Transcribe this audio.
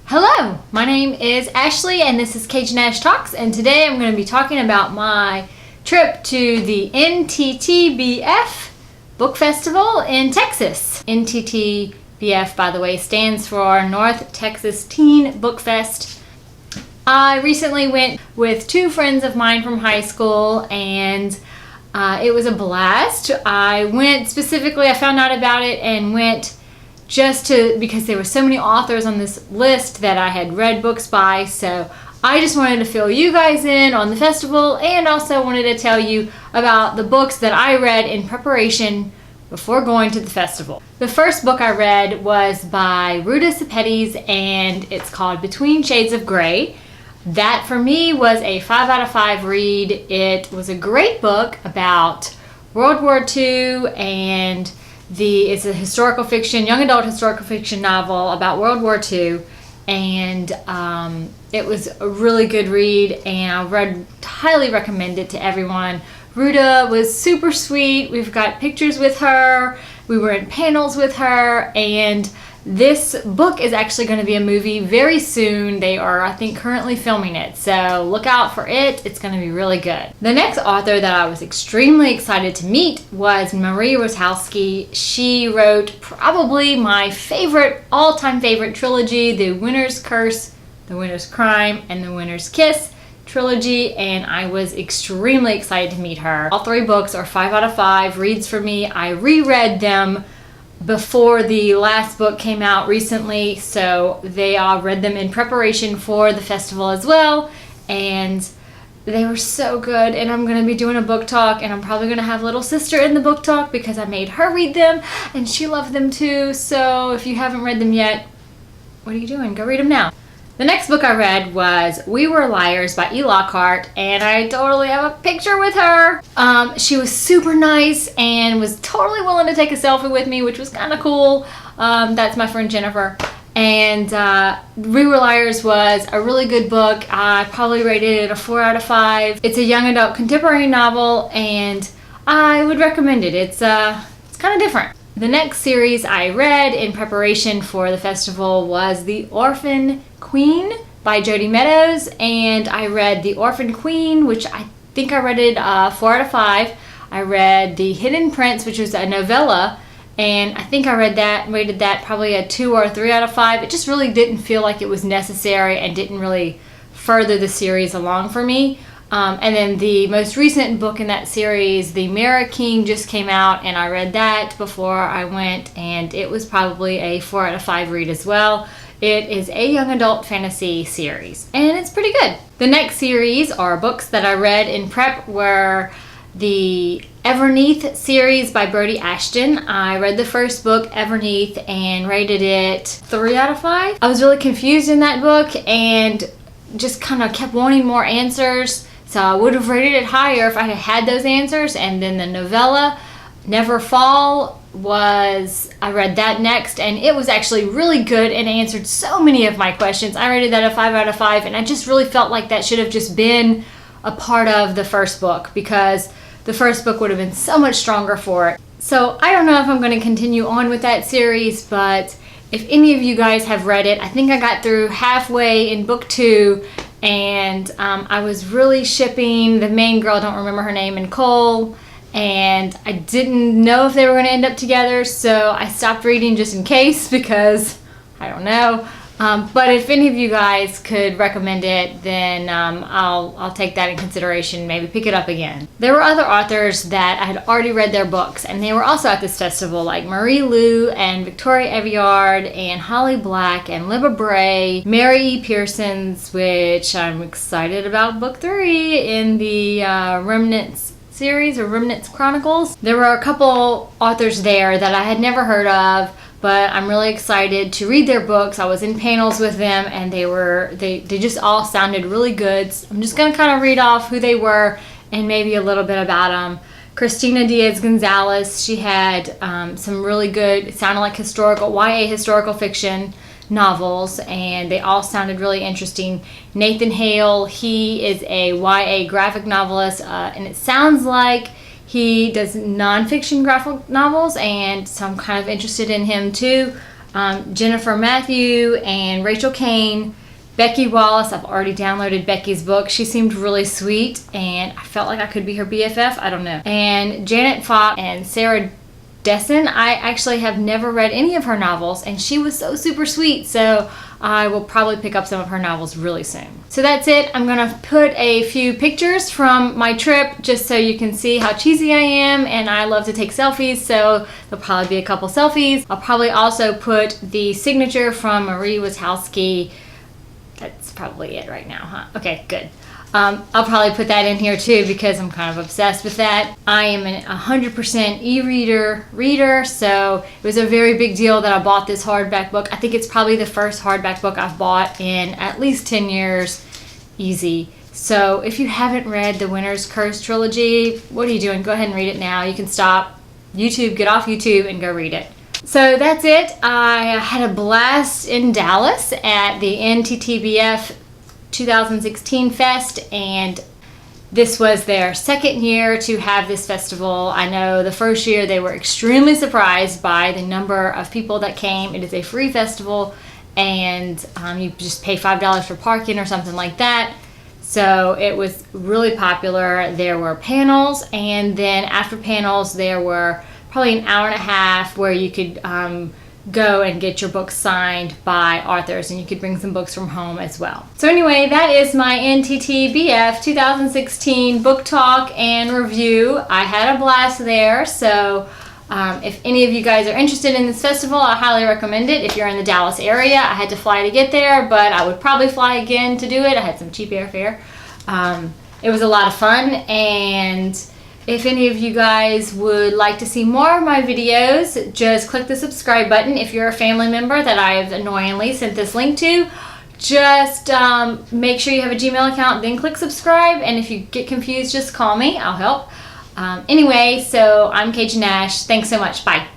Hello, my name is Ashley and this is CajunAsh Talks, and today I'm going to be talking about my trip to the NTTBF Book Festival in Texas. NTTBF, by the way, stands for North Texas Teen Book Fest. I recently went with two friends of mine from high school and it was a blast. I found out about it and went because there were so many authors on this list that I had read books by, so I just wanted to fill you guys in on the festival and also wanted to tell you about the books that I read in preparation before going to the festival. The first book I read was by Ruta Sepetys and it's called Between Shades of Grey. That for me was a 5 out of 5 read. It was a great book about World War II and it's a historical fiction, young adult historical fiction novel about World War II, and it was a really good read, and I highly recommend it to everyone. Ruta was super sweet. We've got pictures with her. We were in panels with her, and this book is actually going to be a movie very soon. They are, I think, currently filming it, so look out for it. It's going to be really good. The next author that I was extremely excited to meet was Marie Rutkoski. She wrote probably my all-time favorite trilogy, The Winter's Curse, The Winter's Crime, and The Winter's Kiss trilogy, and I was extremely excited to meet her. All three books are 5 out of 5 reads for me. I reread them before the last book came out recently, so I read them in preparation for the festival as well, and they were so good. And I'm going to be doing a book talk, and I'm probably going to have little sister in the book talk because I made her read them and she loved them too. So if you haven't read them yet, what are you doing? Go read them now. The next book I read was We Were Liars by Lockhart, and I totally have a picture with her. She was super nice and was totally willing to take a selfie with me, which was kind of cool. That's my friend Jennifer. And We Were Liars was a really good book. I probably rated it a 4 out of 5. It's a young adult contemporary novel, and I would recommend it. It's kind of different. The next series I read in preparation for the festival was The Orphan Queen by Jodi Meadows, and I read The Orphan Queen, which I think I rated 4 out of 5. I read The Hidden Prince, which was a novella, and I think I rated that probably a 2 or a 3 out of 5. It just really didn't feel like it was necessary and didn't really further the series along for me. And then the most recent book in that series, The Mirror King, just came out, and I read that before I went, and it was probably a 4 out of 5 read as well. It is a young adult fantasy series, and it's pretty good. The next series or books that I read in prep were the Everneath series by Brodi Ashton. I read the first book, Everneath, and rated it 3 out of 5. I was really confused in that book and just kind of kept wanting more answers. So I would have rated it higher if I had had those answers. And then the novella, Never Fall, I read that next, and it was actually really good and answered so many of my questions. I rated that a 5 out of 5, and I just really felt like that should have just been a part of the first book because the first book would have been so much stronger for it. So I don't know if I'm going to continue on with that series, but if any of you guys have read it, I think I got through halfway in book 2, and I was really shipping the main girl, don't remember her name, and Cole, and I didn't know if they were going to end up together, so I stopped reading just in case because I don't know. But if any of you guys could recommend it, then I'll take that in consideration, maybe pick it up again. There were other authors that I had already read their books, and they were also at this festival, like Marie Lu and Victoria Aveyard and Holly Black and Libba Bray, Mary E. Pearson's, which I'm excited about book 3 in the Remnants series or Remnants Chronicles. There were a couple authors there that I had never heard of, but I'm really excited to read their books. I was in panels with them, and they just all sounded really good. So I'm just going to kind of read off who they were and maybe a little bit about them. Christina Diaz Gonzalez, she had some really good, it sounded like YA historical fiction novels, and they all sounded really interesting. Nathan Hale, he is a YA graphic novelist, and it sounds like he does nonfiction graphic novels, and so I'm kind of interested in him too. Jennifer Mathieu and Rachel Caine. Becky Wallace, I've already downloaded Becky's book. She seemed really sweet and I felt like I could be her BFF. I don't know. And Janet Fox and Sarah Dessen. I actually have never read any of her novels and she was so super sweet. So I will probably pick up some of her novels really soon. So that's it. I'm going to put a few pictures from my trip just so you can see how cheesy I am, and I love to take selfies, so there'll probably be a couple selfies. I'll probably also put the signature from Marie Wazowski. That's probably it right now, huh? Okay, good. I'll probably put that in here too because I'm kind of obsessed with that. I am a 100% e-reader reader, so it was a very big deal that I bought this hardback book. I think it's probably the first hardback book I've bought in at least 10 years, easy. So if you haven't read the Winter's Curse trilogy, what are you doing? Go ahead and read it now. You can stop YouTube, get off YouTube, and go read it. So that's it. I had a blast in Dallas at the NTTBF 2016 Fest, and this was their second year to have this festival. I know the first year they were extremely surprised by the number of people that came. It is a free festival, and you just pay $5 for parking or something like that. So it was really popular. There were panels, and then after panels there were probably an hour and a half where you could go and get your book signed by authors, and you could bring some books from home as well. So anyway, that is my NTTBF 2016 book talk and review. I had a blast there, so if any of you guys are interested in this festival, I highly recommend it. If you're in the Dallas area, I had to fly to get there, but I would probably fly again to do it. I had some cheap airfare. It was a lot of fun, and if any of you guys would like to see more of my videos, just click the subscribe button. If you're a family member that I've annoyingly sent this link to, just make sure you have a Gmail account, then click subscribe. And if you get confused, just call me. I'll help. Anyway, so I'm CajunAsh. Thanks so much. Bye.